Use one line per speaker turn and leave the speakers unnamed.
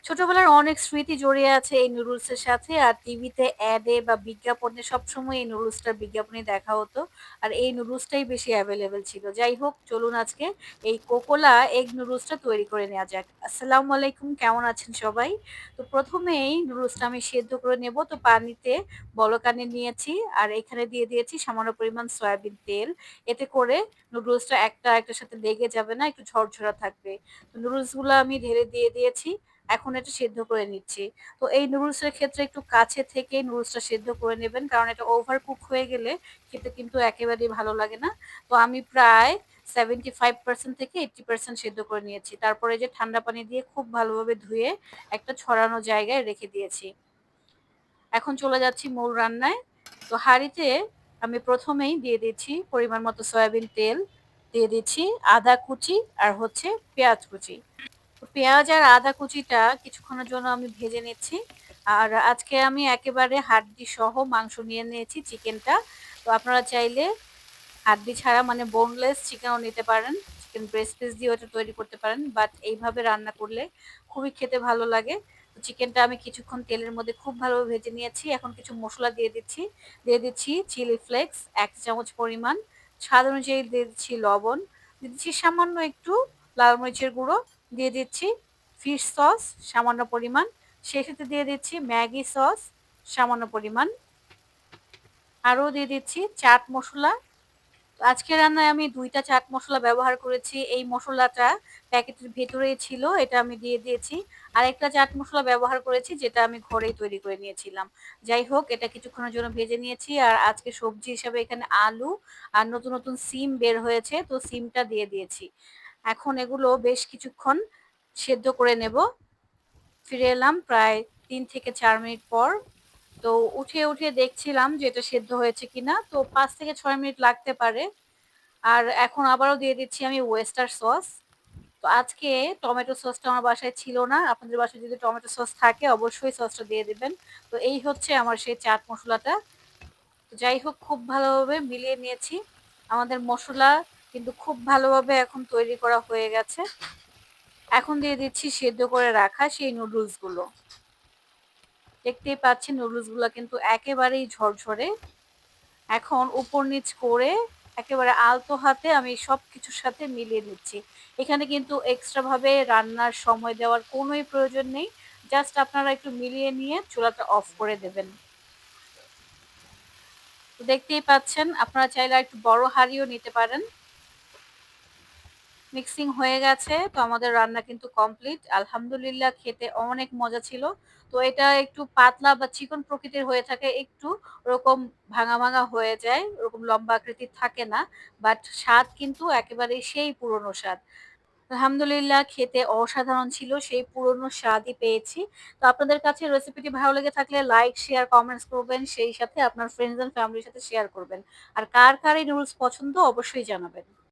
ছোটবেলার অনেক স্মৃতি জড়িয়ে আছে এই নুডলসের সাথে। আর টিভিতে অ্যাডে বা বিজ্ঞাপনে সবসময় এই নুডলসটার বিজ্ঞাপনই দেখা হতো। আর এই নুডলসটাই বেশি এভেইলেবল ছিল। যাই হোক, চলুন আজকে এই কোকোলা এগ নুডলসটা তৈরি করে নেওয়া যাক। আসসালামু আলাইকুম, কেমন আছেন সবাই? তো ১ম এই নুডলসটা আমি সেদ্ধ করে নেব। তো পানিতে বলক আনিয়ে নিয়েছি। আর এখানে দিয়ে দিয়েছি সামান্য পরিমাণ সয়াবিন তেল। এতে করে নুডলসটা একটা আরেকটার সাথে লেগে যাবে না, একটু ঝরঝরা থাকবে। তো নুডলসগুলো আমি ঢেলে দিয়ে দিয়েছি। এখন এটা সেদ্ধ করে নিচ্ছি। তো এই নুডলসের ক্ষেত্রে একটু কাছে থেকে নুডলসটা সেদ্ধ করে নেবেন। কারণ এটা ওভার কুক হয়ে গেলে খেতে কিন্তু একেবারেই ভালো লাগে না। তো আমি প্রায় 75% থেকে 80% সেদ্ধ করে নিয়েছি। তারপরে যে ঠান্ডা পানি দিয়ে খুব ভালোভাবে ধুয়ে একটা ছড়ানো জায়গায় রেখে দিয়েছি। এখন চলে যাচ্ছি মূল রান্নায়। তো হাঁড়িতে আমি ১ম এই দিয়ে দিচ্ছি পরিমাণ মতো সয়াবিন তেল, দিয়ে দিচ্ছি আদা কুচি আর হচ্ছে পেঁয়াজ কুচি। পেঁয়াজ আর আদা কুচিটা কিছুক্ষণের জন্য আমি ভেজে নিচ্ছি। আর আজকে আমি একেবারে হাড্ডি সহ মাংস নিয়ে নিয়েছি, চিকেনটা। তো আপনারা চাইলে হাড্ডি ছাড়া মানে বোনলেস চিকেনও নিতে পারেন। চিকেন ব্রেস্ট পিস দিয়ে ওটা তৈরি করতে পারেন। বাট এইভাবে রান্না করলে খুবই খেতে ভালো লাগে। তো চিকেনটা আমি কিছুক্ষণ তেলের মধ্যে খুব ভালোভাবে ভেজে নিয়েছি। এখন কিছু মসলা দিয়ে দিচ্ছি। দিয়ে দিচ্ছি চিলি ফ্লেক্স ১ চামচ পরিমাণ, স্বাদ অনুযায়ী দিয়ে দিচ্ছি লবণ, দিয়ে দিচ্ছি সামান্য একটু লাল মরিচের গুঁড়ো, দিয়ে দিচ্ছি ফিশ সস সামান্য পরিমাণ, সেই সাথে দিয়ে দিচ্ছি ম্যাগি সস সামান্য পরিমাণ, আরও দিয়ে দিচ্ছি চাট মসলা। আজকের রান্নায় আমি ২ টা চাট মসলা ব্যবহার করেছি। এই মসলাটা প্যাকেটের ভেতরেই ছিল, এটা আমি দিয়ে দিয়েছি। আরেকটা চাট মসলা ব্যবহার করেছি যেটা আমি ঘরেই তৈরি করে নিয়েছিলাম। যাই হোক, এটা কিছুক্ষণের জন্য ভেজে নিয়েছি। আর আজকে সবজি হিসাবে এখানে আলু আর নতুন, নতুন সিম বের হয়েছে, তো সিমটা দিয়ে দিয়েছি। এখন এগুলো বেশ কিছুক্ষণ সেদ্ধ করে নেব। ফিরে এলাম প্রায় ৩ থেকে ৪ মিনিট পর। তো উঠিয়ে দেখছিলাম যে এটা সেদ্ধ হয়েছে কিনা। তো ৫ থেকে ৬ মিনিট লাগতে পারে। আর এখন আবারও দিয়ে দিচ্ছি আমি ওয়েস্টার সস। তো আজকে টমেটো সসটা আমার বাসায় ছিল না। আপনাদের বাসায় যদি টমেটো সস থাকে অবশ্যই সসটা দিয়ে দিবেন। তো এই হচ্ছে আমার সেই চাট মসলাটা। তো যাই হোক, খুব ভালোভাবে মিলিয়ে নিয়েছি। আমাদের মসলা কিন্তু খুব ভালোভাবে এখন তৈরি করা হয়ে গেছে। এখন দিয়ে দিচ্ছি সেদ্ধ করে রাখা সেই নুডলসগুলো। দেখতেই পাচ্ছেন নুডলসগুলো কিন্তু একেবারেই ঝরঝরে। এখন উপর নিচ করে একেবারে আলতো হাতে আমি সবকিছুর সাথে মিলিয়ে নিচ্ছি। এখানে কিন্তু এক্সট্রা ভাবে রান্নার সময় দেওয়ার কোনোই প্রয়োজন নেই। জাস্ট আপনারা একটু মিলিয়ে নিয়ে চুলাটা অফ করে দেবেন। তো দেখতেই পাচ্ছেন, আপনারা চাইলে একটু বড় হাঁড়িও নিতে পারেন। মিক্সিং হয়ে গেছে। তো আমাদের রান্না কিন্তু কমপ্লিট। আলহামদুলিল্লাহ, খেতে অনেক মজা ছিল। তো এটা একটু পাতলা বা চিকন প্রকৃতির হয়ে থাকে, একটু ওরকম ভাঙা হয়ে যায়। ওরকম লম্বা আকৃতির থাকে না। বাট স্বাদ কিন্তু একেবারেই সেই পুরনো স্বাদ। আলহামদুলিল্লাহ, খেতে অসাধারণ ছিল। সেই পুরনো স্বাদই পেয়েছি। তো আপনাদের কাছে রেসিপিটি ভালো লেগে থাকলে লাইক, শেয়ার, কমেন্টস করবেন। সেই সাথে আপনার ফ্রেন্ডস এন্ড ফ্যামিলির সাথে শেয়ার করবেন। আর কার এই নুডলস পছন্দ অবশ্যই জানাবেন।